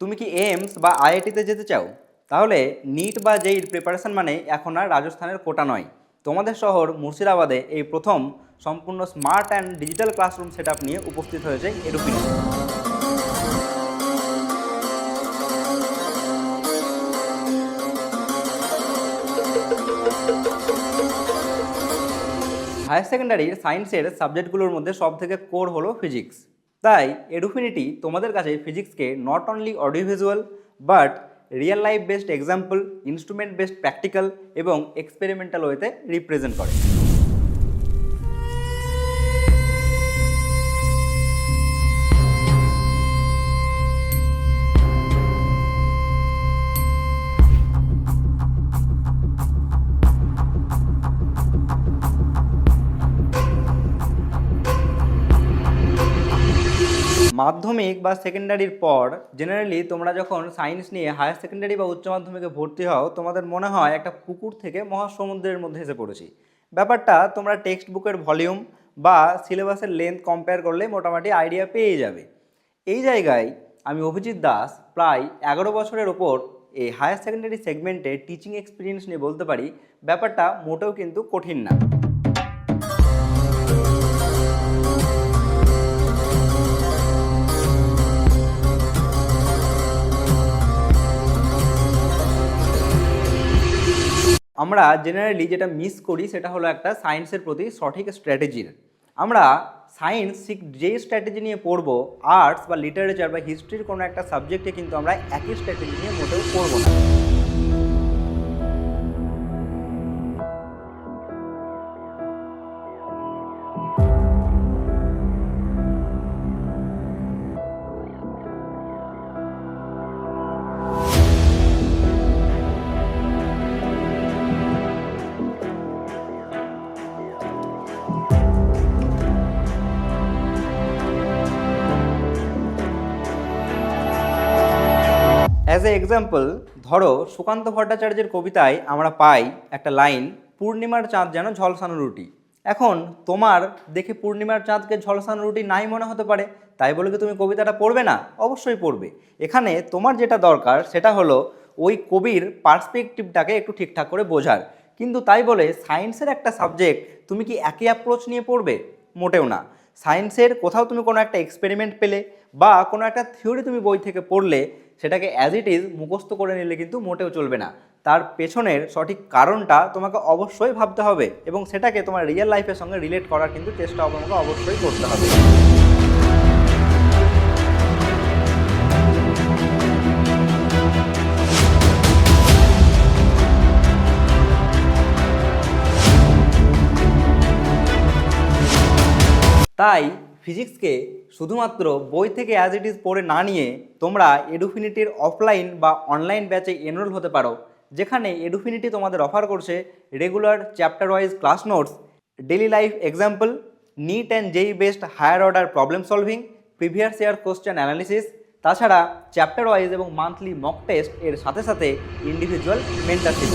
তুমি কি এইমস বা আইআইটিতে যেতে চাও? তাহলে নিট বা জেইর প্রিপারেশন মানে এখন আর রাজস্থানের কোটা নয়। তোমাদের শহর মুর্শিদাবাদে এই প্রথম সম্পূর্ণ smart and digital classroom set নিয়ে উপস্থিত হয়েছে এডুফিনিটি। হায়ার সেকেন্ডারির সায়েন্সের সাবজেক্টগুলোর মধ্যে সবথেকে কোর হলো ফিজিক্স। তাই এডুফিনিটি তোমাদের কাছে ফিজিক্সকে not only audio visual but real life based example, instrument based practical এবং এক্সপেরিমেন্টাল ওয়েতে রিপ্রেজেন্ট করে। মাধ্যমিক বা সেকেন্ডারির পর জেনারেলি তোমরা যখন সায়েন্স নিয়ে হায়ার সেকেন্ডারি বা উচ্চ মাধ্যমিকে ভর্তি হও, তোমাদের মনে হয় একটা পুকুর থেকে মহাসমুদ্রের মধ্যে এসে পড়েছি। ব্যাপারটা তোমরা টেক্সট বুকের ভলিউম বা সিলেবাসের লেন্থ কম্পেয়ার করলে মোটামুটি আইডিয়া পেয়ে যাবে। এই জায়গায় আমি অভিজিৎ দাস প্রায় 11 বছরের ওপর এই হায়ার সেকেন্ডারি সেগমেন্টে টিচিং এক্সপিরিয়েন্স নিয়ে বলতে পারি ব্যাপারটা মোটেও কিন্তু কঠিন না। আমরা জেনারেলি যেটা মিস করি সেটা হলো একটা সায়েন্সের প্রতি সঠিক স্ট্র্যাটেজির। আমরা সায়েন্স যেই স্ট্র্যাটেজি নিয়ে পড়বো, আর্টস বা লিটারেচার বা হিস্ট্রির কোনো একটা সাবজেক্টে কিন্তু আমরা একই স্ট্র্যাটেজি নিয়ে মোটেও পড়বো না। অ্যাজ এ এক্সাম্পল, ধরো সুকান্ত ভট্টাচার্যের কবিতায় আমরা পাই একটা লাইন, পূর্ণিমার চাঁদ যেন ঝলসানো রুটি। এখন তোমার দেখে পূর্ণিমার চাঁদকে ঝলসানো রুটি নাই মনে হতে পারে, তাই বলে কি তুমি কবিতাটা পড়বে না? অবশ্যই পড়বে। এখানে তোমার যেটা দরকার সেটা হলো ওই কবির পার্সপেক্টিভটাকে একটু ঠিকঠাক করে বোঝার। কিন্তু তাই বলে সায়েন্সের একটা সাবজেক্ট তুমি কি একই অ্যাপ্রোচ নিয়ে পড়বে? মোটেও না। সায়েন্সের কোথাও তুমি কোনো একটা এক্সপেরিমেন্ট পেলে বা কোনো একটা থিওরি তুমি বই থেকে পড়লে, সেটাকে অ্যাজ ইট ইজ মুখস্থ করে নিলে কিন্তু মোটেও চলবে না। তার পেছনের সঠিক কারণটা তোমাকে অবশ্যই ভাবতে হবে এবং সেটাকে তোমার রিয়েল লাইফের সঙ্গে রিলেট করার কিন্তু চেষ্টা তোমাকে অবশ্যই করতে হবে। তাই ফিজিক্সকে শুধুমাত্র বই থেকে অ্যাজ ইট ইজ পড়ে না নিয়ে তোমরা এডুফিনিটির অফলাইন বা অনলাইন ব্যাচে এনরোল হতে পারো, যেখানে এডুফিনিটি তোমাদের অফার করছে regular chapter wise class notes, daily life example, NEET and JEE based higher order problem solving, previous year question analysis, তাছাড়া চ্যাপ্টার ওয়াইজ এবং মান্থলি মক টেস্ট, এর সাথে সাথে ইন্ডিভিজুয়াল মেন্টারশিপ।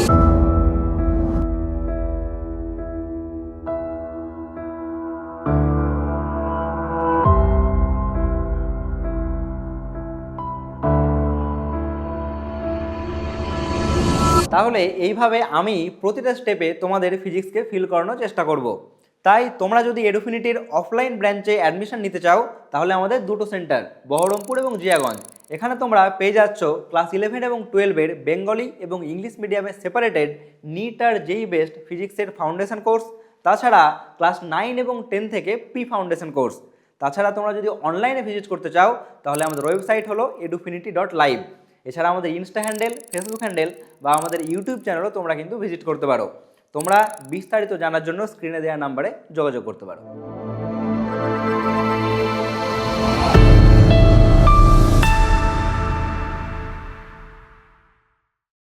তাহলে এইভাবে আমি প্রতিটা স্টেপে তোমাদের ফিজিক্সকে ফিল করানোর চেষ্টা করব। তাই তোমরা যদি এডুফিনিটির অফলাইন ব্রাঞ্চে অ্যাডমিশন নিতে চাও, তাহলে আমাদের দুটো সেন্টার, বহরমপুর এবং জিয়াগঞ্জ। এখানে তোমরা পেয়ে যাচ্ছ ক্লাস 11 এবং 12-এর বেঙ্গলি এবং ইংলিশ মিডিয়ামে সেপারেটেড নিট আর জেই বেসড ফিজিক্সের ফাউন্ডেশন কোর্স, তাছাড়া ক্লাস 9 এবং 10 থেকে প্রি ফাউন্ডেশন কোর্স। তাছাড়া তোমরা যদি অনলাইনে ভিজিট করতে চাও, তাহলে আমাদের ওয়েবসাইট হলো edufinity.live। এছাড়া আমাদের ইনস্টা হ্যান্ডেল, ফেসবুক হ্যান্ডেল বা আমাদের ইউটিউব চ্যানেলও তোমরা কিন্তু ভিজিট করতে পারো। তোমরা বিস্তারিত জানার জন্য স্ক্রিনে দেওয়া নাম্বারে যোগাযোগ করতে পারো।